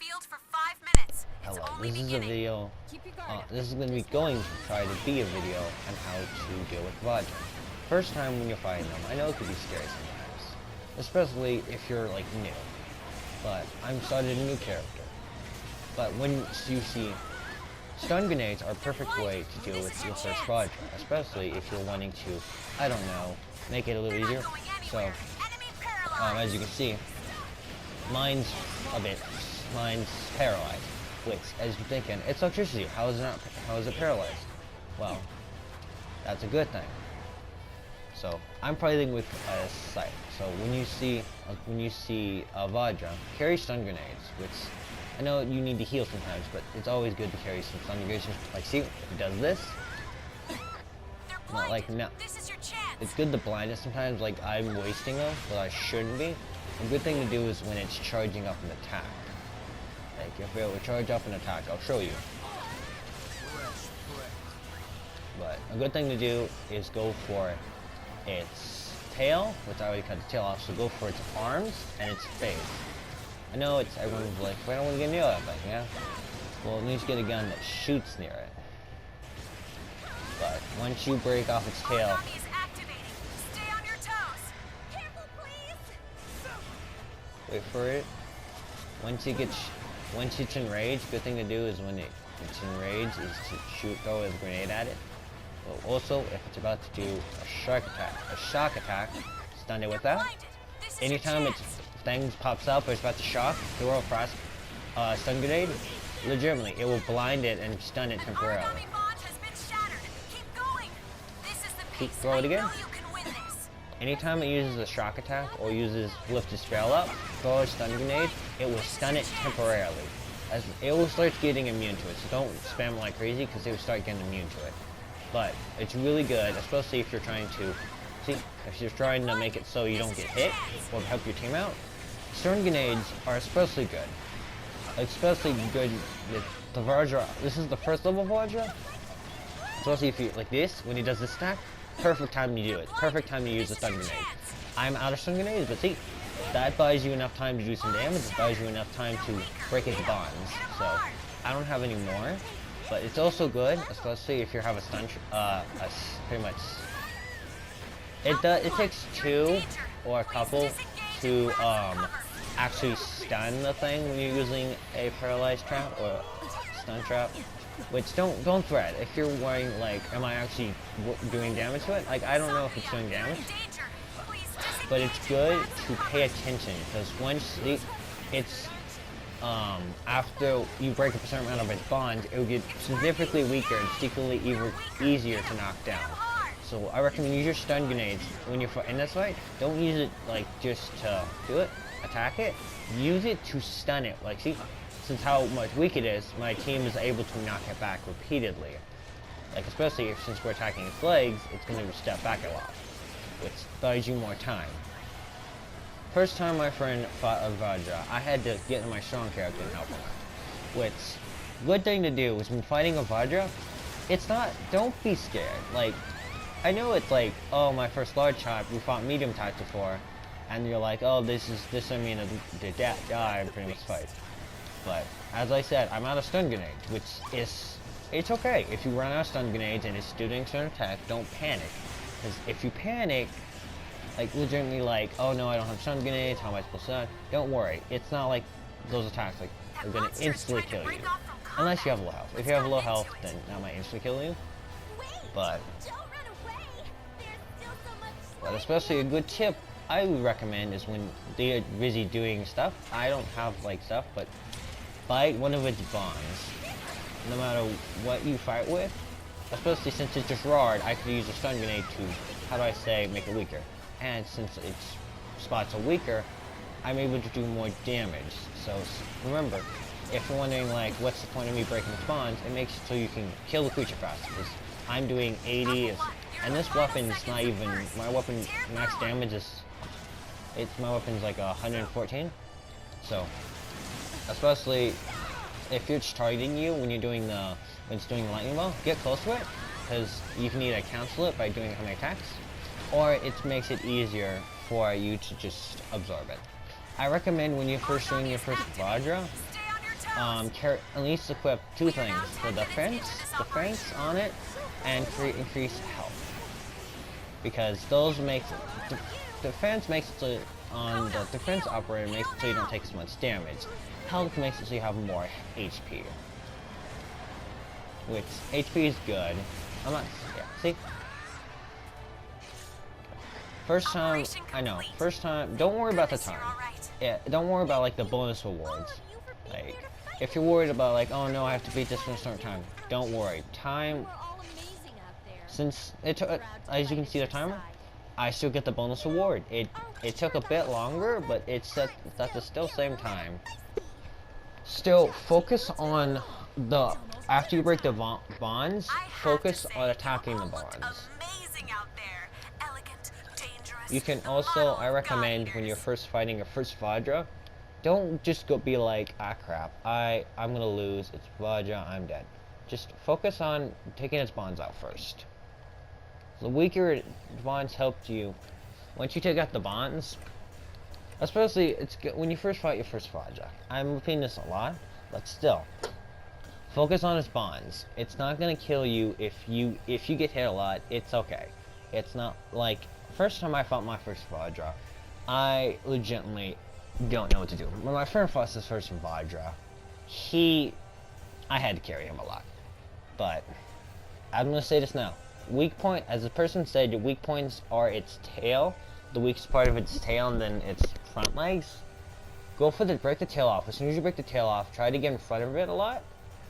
field for 5 minutes. It's Hello, only this is a beginning. video. Keep your guard up. This is going to be going to try to be a video on how to deal with Vajra. First time when you're fighting them, I know it could be scary sometimes, especially if you're like new. But I'm started a new character. But once you see, stun grenades are a perfect way to deal with your first Vajra, especially if you're wanting to, I don't know, make it a little easier. So, Enemy paralyzed. as you can see, mine's paralyzed. Which, as you're thinking, it's electricity. How is it paralyzed? Well, that's a good thing. So I'm fighting with a sight. So when you see a Vajra, carry stun grenades. Which I know you need to heal sometimes, but it's always good to carry some stun grenades. Like, see, if it does this. They're Not like blinded. no. This is your chance. It's good to blind it sometimes. Like I'm wasting them, but I shouldn't be. A good thing to do is when it's charging up an attack. Like if it would charge up an attack, I'll show you. But a good thing to do is go for its tail, which I already cut the tail off, so go for its arms and its face. I know it's everyone's like, I don't want to get near that thing, yeah? Well, at least get a gun that shoots near it. But once you break off its tail, Origami is activating. Stay on your toes. Careful, please. wait for it. Once it's enraged, good thing to do is when it's enraged is to throw a grenade at it. But also, if it's about to do a shock attack, stun it with that. Blinded. This is your Anytime chance. its thing pops up or it's about to shock, throw a frost stun grenade. Legitimately, it will blind it and stun it temporarily. Origami bond has been shattered. Keep going. This is the pace. Throw it again. I know you can win this. Anytime it uses a shock attack or lifts its spell up, throw a stun grenade, it will stun it temporarily. As it will start getting immune to it, so don't spam it like crazy because it will start getting immune to it. But it's really good, especially if you're trying to, if you're trying to make it so you don't get hit or help your team out. Stun grenades are especially good. Especially good with the Vajra. This is the first level Vajra. Especially if you, like this, when he does this attack, perfect time to do it. Perfect time to use a stun grenade. I'm out of stun grenades, but see, that buys you enough time to do some damage. It buys you enough time to break its bonds. So, I don't have any more. But it's also good, especially if you have a stun, pretty much. It takes two or a couple to actually stun the thing when you're using a paralyzed trap or stun trap. Which don't threat. If you're worrying like, am I actually doing damage to it? Like I don't know if it's doing damage, Danger. Please but it's good to pay attention because once it's after you break a certain amount of its bonds, it will get significantly weaker and significantly easier to knock down. So I recommend use your stun grenades when you're in this fight. Don't use it like just to do it, attack it. Use it to stun it. Like see, since how much weak it is, my team is able to knock it back repeatedly. Like especially since we're attacking its legs, it's going to step back a lot, which buys you more time. First time my friend fought a Vajra, I had to get in my strong character and help him out. Which, good thing to do is when fighting a Vajra, it's not, don't be scared. Like, I know it's like, oh, my first large type, we fought medium types before, and you're like, oh, this I mean, the die in pretty much fight. But, as I said, I'm out of stun grenades, which is, it's okay. If you run out of stun grenades and it's doing certain attack, don't panic. Because if you panic, like legitimately like, oh no, I don't have stun grenades, how am I supposed to? Don't worry, it's not like those attacks like are gonna instantly kill you. Unless you have low health. If you have low health, then that might instantly kill you. But especially a good tip I would recommend is when they're busy doing stuff. I don't have like stuff, but fight one of its bonds. No matter what you fight with, especially since it's just Rard, I could use a stun grenade to, how do I say, make it weaker. And since its spots are weaker, I'm able to do more damage. So remember, if you're wondering like, what's the point of me breaking its bonds, it makes it so you can kill the creature faster. Because I'm doing 80, and this weapon is not even, my weapon max damage is, my weapon's like 114. So, especially if it's targeting you when you're doing when it's doing the lightning bolt, get close to it, because you can either cancel it by doing how many attacks, or it makes it easier for you to just absorb it. I recommend when you're first doing your first Vajra, at least equip two things: the defense on it, and increase health. Because those defense makes it so on the defense operator makes it so you don't take as much damage. Health makes it so you have more HP. Which HP is good. I'm not. Yeah. See. First time, I know. First time, don't worry about the time. Yeah, don't worry about like the bonus rewards. Like, if you're worried about like, oh no, I have to beat this in a certain time. Don't worry. Time. Since it took, as you can see the timer, I still get the bonus reward. It took a bit longer, but it's at the still same time. Still, focus on the after you break the bonds. Focus on attacking the bonds. You can also, I recommend when you're first fighting your first Vajra, don't just go be like, ah crap, I'm gonna lose, it's Vajra, I'm dead. Just focus on taking its bonds out first. The weaker bonds helped you. Once you take out the bonds, especially it's good when you first fight your first Vajra. I'm repeating this a lot, but still. Focus on its bonds. It's not gonna kill you if you get hit a lot, it's okay. It's not like first time I fought my first Vajra, I legitimately don't know what to do. When my friend fought his first Vajra, I had to carry him a lot. But I'm gonna say this now. Weak point, as the person said, your weak points are its tail, the weakest part of its tail, and then its front legs. Go for break the tail off. As soon as you break the tail off, try to get in front of it a lot,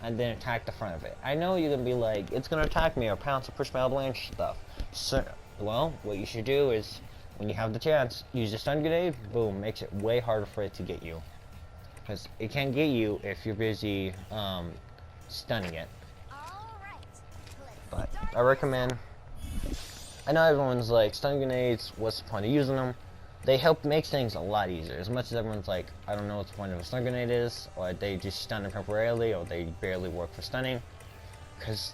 and then attack the front of it. I know you're gonna be like, it's gonna attack me or pounce or push my elbow and stuff. So, well, what you should do is, when you have the chance, use a stun grenade. Boom, makes it way harder for it to get you, because it can't get you if you're busy stunning it. But I recommend. I know everyone's like, stun grenades, what's the point of using them? They help make things a lot easier. As much as everyone's like, I don't know what the point of a stun grenade is, or they just stun it temporarily, or they barely work for stunning. Because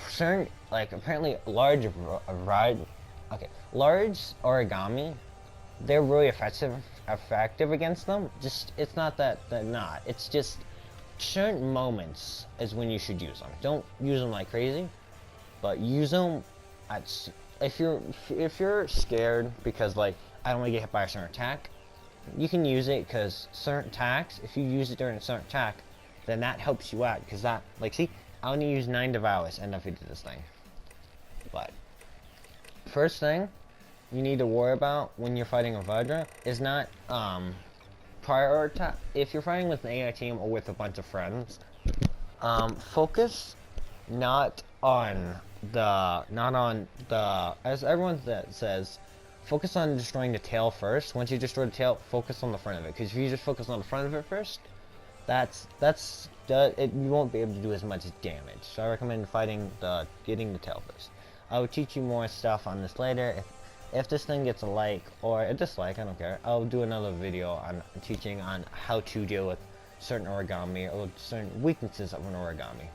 certain, like apparently large origami, they're really effective against them. Just, it's not that they're not. It's just certain moments is when you should use them. Don't use them like crazy, but use them at, if you're scared because like, I don't want to get hit by a certain attack, you can use it because certain attacks, if you use it during a certain attack, then that helps you out, because that, like, see, I only use 9 devours and defeated this thing. But first thing you need to worry about when you're fighting a Vajra is not prioritize. If you're fighting with an AI team or with a bunch of friends, focus not on the as everyone focus on destroying the tail first. Once you destroy the tail, focus on the front of it, because if you just focus on the front of it first, you won't be able to do as much damage. So I recommend getting the tail first. I will teach you more stuff on this later. If this thing gets a like or a dislike, I don't care. I'll do another video on teaching on how to deal with certain origami or certain weaknesses of an origami.